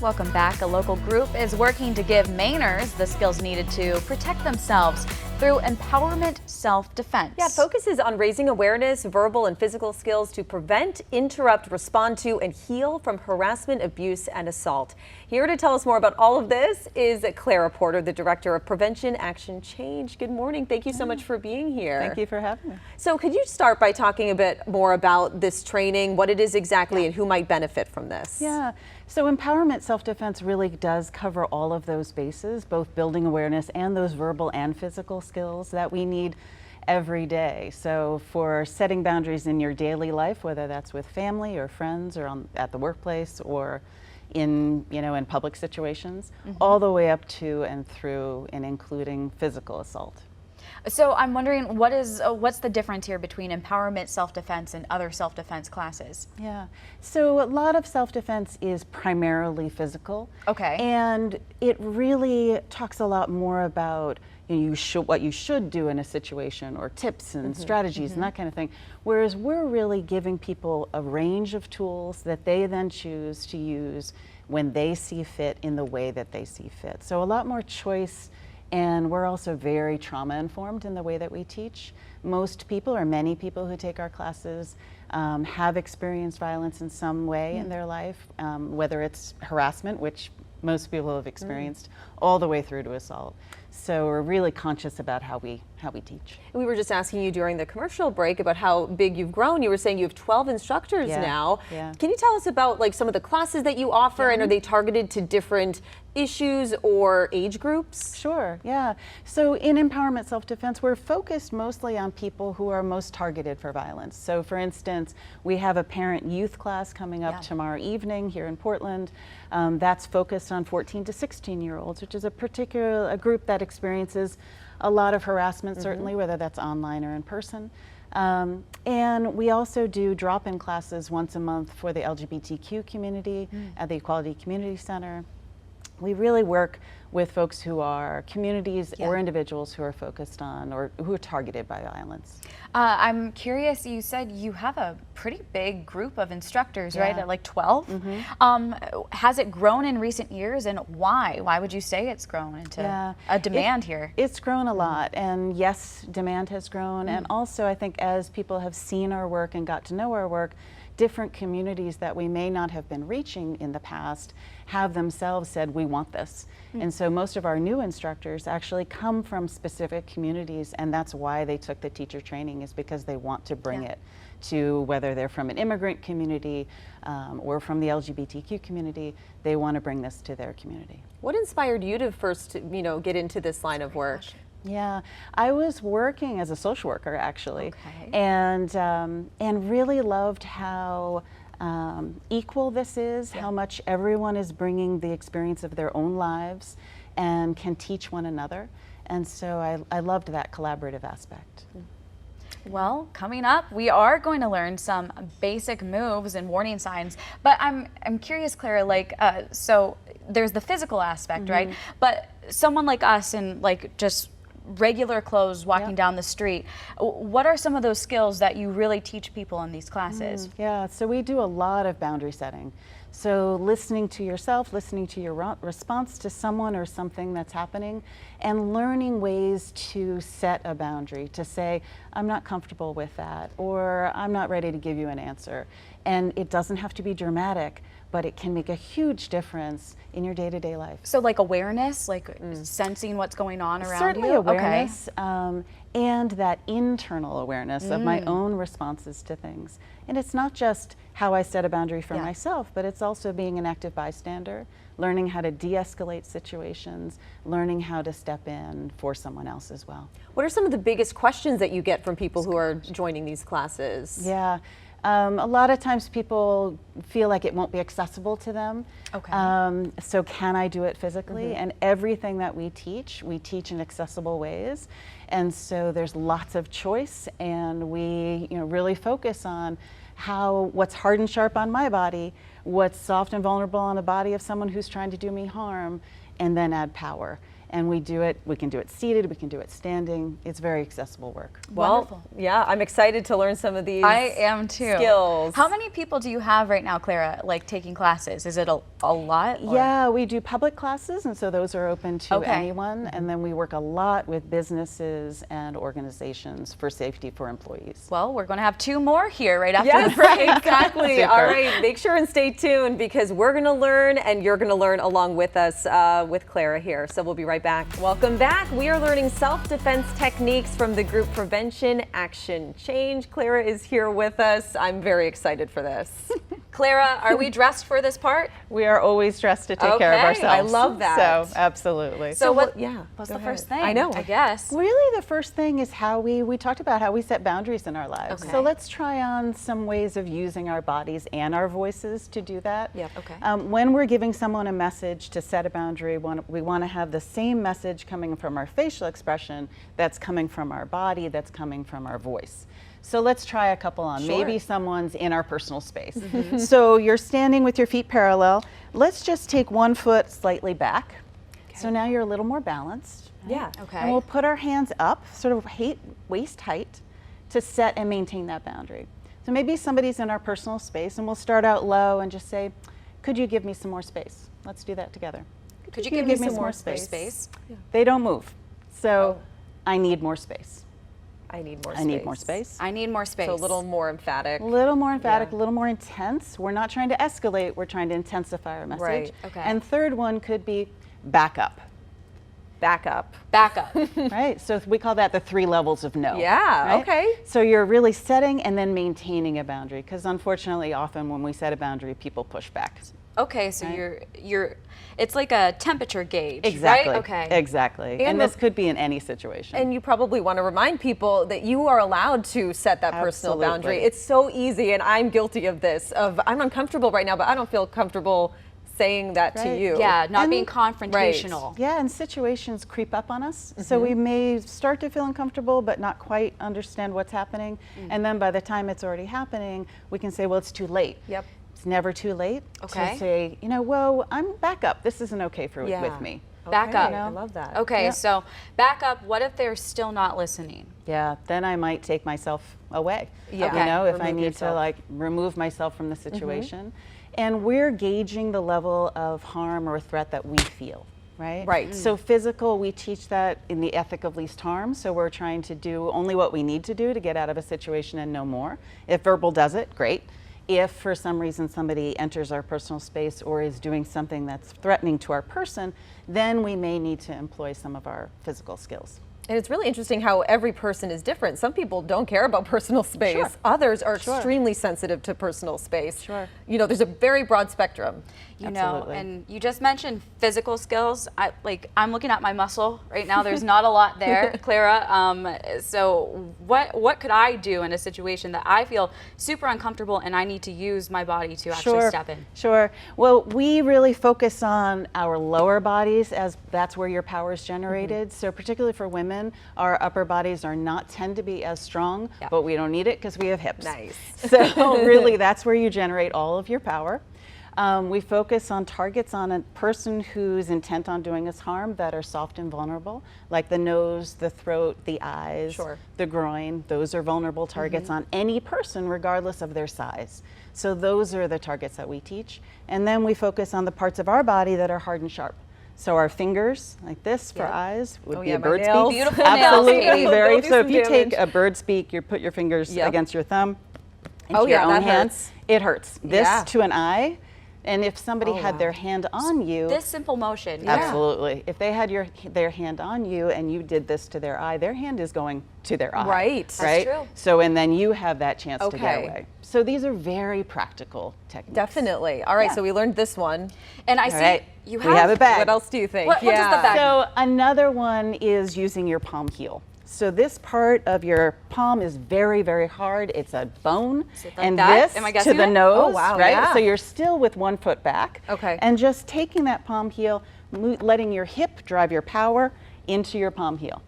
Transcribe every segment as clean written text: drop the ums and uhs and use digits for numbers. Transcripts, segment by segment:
Welcome back. A local group is working to give Mainers the skills needed to protect themselves through empowerment self-defense. Yeah, it focuses on raising awareness, verbal and physical skills to prevent, interrupt, respond to, and heal from harassment, abuse, and assault. Here to tell us more about all of this is Clara Porter, the Director of Prevention Action Change. Good morning. Thank you so much for being here. Thank you for having me. So could you start by talking a bit more about this training, what it is exactly, and who might benefit from this? Yeah, so empowerment self-defense really does cover all of those bases, both building awareness and those verbal and physical skills that we need every day. So for setting boundaries in your daily life, whether that's with family or friends or at the workplace or in public situations, all the way up to and through and including physical assault. So I'm wondering, what's the difference here between empowerment self-defense and other self-defense classes? Yeah, so a lot of self-defense is primarily physical. Okay. And it really talks a lot more about what you should do in a situation, or tips and strategies and that kind of thing. Whereas we're really giving people a range of tools that they then choose to use when they see fit in the way that they see fit. So a lot more choice. And we're also very trauma informed in the way that we teach. Most people, or many people who take our classes, have experienced violence in some way in their life, whether it's harassment, which most people have experienced, all the way through to assault. So we're really conscious about how we teach. We were just asking you during the commercial break about how big you've grown. You were saying you have 12 instructors now. Yeah. Can you tell us about some of the classes that you offer, and are they targeted to different issues or age groups? Sure, yeah. So in empowerment self-defense, we're focused mostly on people who are most targeted for violence. So for instance, we have a parent youth class coming up tomorrow evening here in Portland. That's focused on 14 to 16-year-olds, which is a group that experiences a lot of harassment, certainly, whether that's online or in person. And we also do drop-in classes once a month for the LGBTQ community at the Equality Community Center. We really work with folks who are communities or individuals who are focused on or who are targeted by violence. I'm curious, you said you have a pretty big group of instructors, right? At like 12? Has it grown in recent years, and why? Why would you say it's grown into a demand here? It's grown a lot, and yes, demand has grown. And also I think as people have seen our work and got to know our work, different communities that we may not have been reaching in the past have themselves said, we want this. And so most of our new instructors actually come from specific communities, and that's why they took the teacher training, is because they want to bring it to, whether they're from an immigrant community or from the LGBTQ community, they want to bring this to their community. What inspired you to first, get into this line of work? Yeah, I was working as a social worker actually, and really loved how equal this is, how much everyone is bringing the experience of their own lives and can teach one another. And so I loved that collaborative aspect. Well, coming up, we are going to learn some basic moves and warning signs. But I'm curious, Clara, so there's the physical aspect, right? But someone like us in just regular clothes walking down the street, what are some of those skills that you really teach people in these classes? Yeah, so we do a lot of boundary setting. So listening to yourself, listening to your response to someone or something that's happening, and learning ways to set a boundary, to say, I'm not comfortable with that, or I'm not ready to give you an answer. And it doesn't have to be dramatic, but it can make a huge difference in your day-to-day life. So awareness, sensing what's going on around Certainly you? Awareness, and that internal awareness of my own responses to things. And it's not just how I set a boundary for myself, but it's also being an active bystander, learning how to de-escalate situations, learning how to step in for someone else as well. What are some of the biggest questions that you get from people who are joining these classes? Yeah. A lot of times people feel like it won't be accessible to them. So can I do it physically? And everything that we teach in accessible ways. And so there's lots of choice, and we really focus on what's hard and sharp on my body, what's soft and vulnerable on the body of someone who's trying to do me harm, and then add power. And we can do it seated, we can do it standing. It's very accessible work. Well, Wonderful. yeah, I'm excited to learn some of these I am too. skills. How many people do you have right now, Clara, like taking classes? Is it a lot? Or? Yeah, we do public classes, and so those are open to Okay. anyone. And then we work a lot with businesses and organizations for safety for employees. Well, we're going to have 2 more here right after Yes, the break. exactly. Super. All right, make sure and stay tuned because we're going to learn and you're going to learn along with us with Clara here. So we'll be right back. Welcome back. We are learning self-defense techniques from the group Prevention, Action, Change. Clara is here with us. I'm very excited for this. Clara, are we dressed for this part? We are always dressed to take care of Okay, ourselves. I love that. So, absolutely. So what? Yeah, What's go the first ahead. thing? I know. I guess. Really, the first thing is how we talked about how we set boundaries in our lives. Okay. So let's try on some ways of using our bodies and our voices to do that. Yep. Okay. When we're giving someone a message to set a boundary, we want to have the same message coming from our facial expression that's coming from our body, that's coming from our voice. So let's try a couple on. Sure. Maybe someone's in our personal space. So you're standing with your feet parallel. Let's just take one foot slightly back. So now you're a little more balanced. Yeah. Okay. And we'll put our hands up, sort of waist height, to set and maintain that boundary. So maybe somebody's in our personal space, and we'll start out low and just say, could you give me some more space? Let's do that together. Could you give me some more space? They don't move. So I need more space. I need more space. I need more space. I need more space. So a little more emphatic. A little more emphatic, Yeah. a little more intense. We're not trying to escalate, we're trying to intensify our message. Right. Okay. And third one could be back up. Back up. Back up. Right? So we call that the 3 levels of no. Yeah, right? okay. So you're really setting and then maintaining a boundary, because unfortunately often when we set a boundary, people push back. Okay, so Right. you're it's like a temperature gauge, Exactly. right? Okay. Exactly. And this could be in any situation. And you probably want to remind people that you are allowed to set that personal Absolutely. boundary. It's so easy, and I'm guilty of this. I'm uncomfortable right now, but I don't feel comfortable saying that to Right. you. Yeah, not And- being confrontational. Yeah, and situations creep up on us. So we may start to feel uncomfortable, but not quite understand what's happening. And then by the time it's already happening, we can say, well, it's too late. Yep. It's never too late Okay. to say, you know, whoa, I'm back up. This isn't okay Yeah. with me. Back Okay, up. I love that. Okay, Yeah. so back up. What if they're still not listening? Yeah, then I might take myself away. Yeah. You know, if I Remove need yourself. to like remove myself from the situation. And we're gauging the level of harm or threat that we feel, right? Right. So physical, we teach that in the ethic of least harm. So we're trying to do only what we need to do to get out of a situation and no more. If verbal does it, great. If for some reason somebody enters our personal space or is doing something that's threatening to our person, then we may need to employ some of our physical skills. And it's really interesting how every person is different. Some people don't care about personal space. Sure. Others are Sure. extremely sensitive to personal space. Sure. You know, there's a very broad spectrum. You know, Absolutely. and you just mentioned physical skills. I'm looking at my muscle right now. There's not a lot there, Clara. So what could I do in a situation that I feel super uncomfortable and I need to use my body to actually step in? Sure. Well, we really focus on our lower bodies as that's where your power is generated. So particularly for women, our upper bodies are not tend to be as strong, Yeah. but we don't need it because we have hips. Nice. So really that's where you generate all of your power. We focus on targets on a person who's intent on doing us harm that are soft and vulnerable, like the nose, the throat, the eyes, Sure. the groin. Those are vulnerable targets on any person regardless of their size. So those are the targets that we teach. And then we focus on the parts of our body that are hard and sharp. So our fingers, like this for Yep. eyes, would Oh, be yeah, a my bird's nails. beak. Beautiful nails, Absolutely, Katie. very. They'll do So if some you take damage. a bird's beak, you put your fingers Yep. against your thumb, into Oh, your yeah, own that hand. hurts. It hurts. This Yeah. to an eye, and if somebody Oh, had wow. their hand on you, This simple motion. Yeah. absolutely. If they had their hand on you and you did this to their eye, their hand is going to their eye. Right. That's Right. true. So and then you have that chance to get Okay. away. So these are very practical techniques. Definitely. All right, Yeah. so we learned this one. And I All see right. you We have, have a bag. What else do you think? What does the bag- So another one is using your palm heel. So this part of your palm is very, very hard. It's a bone. it like and that? this Am I to guessing the it? nose, Oh, wow, right? yeah. So you're still with one foot back. Okay. And just taking that palm heel, letting your hip drive your power into your palm heel.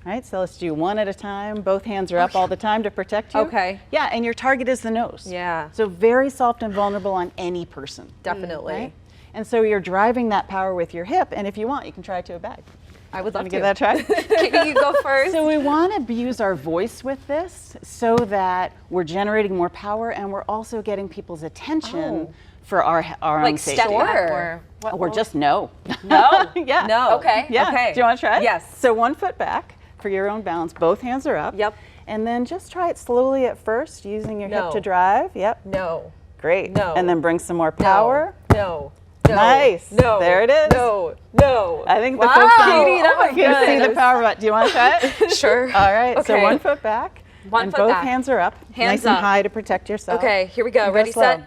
All right, so let's do one at a time. Both hands are up all the time to protect you. Okay. Yeah, and your target is the nose. Yeah. So very soft and vulnerable on any person. Definitely. Right? And so you're driving that power with your hip, and if you want, you can try it to a bag. I would love Wanna to. give that a try? Katie, you go first. So we want to use our voice with this so that we're generating more power and we're also getting people's attention for our own like safety. step back Sure. Or just no. no. Yeah. No. Okay. Yeah. Okay. Do you want to try it? Yes. So 1 foot back for your own balance. Both hands are up. Yep. And then just try it slowly at first, using your No. hip to drive. Yep. No. Great. No. And then bring some more power. No. No. Nice. No. There it is. No. No. I think the Wow. first time Katie, that was you can see good. the power button. Do you want to try it? Sure. All right. So Okay. 1 foot back. 1 and foot both back. hands are up. Hands nice and up. high to protect yourself. Okay, here we go. And Ready, slow. set?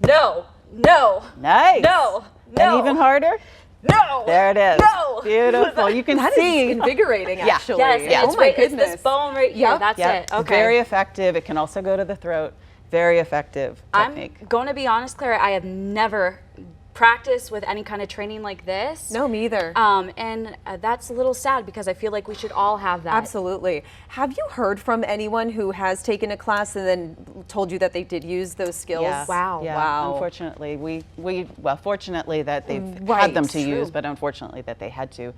No. No. Nice. No. And No. even harder. No. There it is. No. Beautiful. You can That see. is invigorating, Yeah. actually. Yes, Yeah. it's, Oh my right, it's goodness. this bone right here. Yep. That's Yeah, it. it's Okay. very effective. It can also go to the throat. Very effective technique. I'm going to be honest, Clara, I have never practiced with any kind of training like this. No, me either. And that's a little sad because I feel like we should all have that. Absolutely. Have you heard from anyone who has taken a class and then told you that they did use those skills? Yeah. Wow. Yeah. Wow. Unfortunately, well, fortunately that they've Right, had them to true. use, but unfortunately that they had to.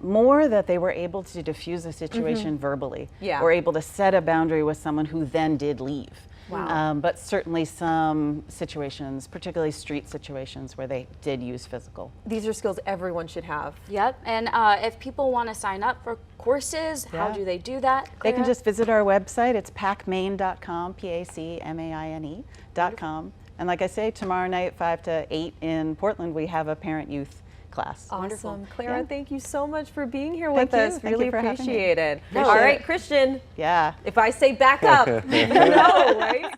More that they were able to diffuse a situation verbally, Yeah. or able to set a boundary with someone who then did leave. Wow. But certainly some situations, particularly street situations, where they did use physical. These are skills everyone should have. Yep. And if people want to sign up for courses, how Yeah. do they do that? They can Clara? just visit our website. It's pacmaine.com, PACMAINE.com. And like I say, tomorrow night, 5 to 8 in Portland, we have a parent-youth class. Wonderful. Awesome. Clara, Yeah. thank you so much for being here Thank with you. us. Thank Really you for having me. appreciate it. Appreciate All right, it. Christian, Yeah. if I say back up, you know, right?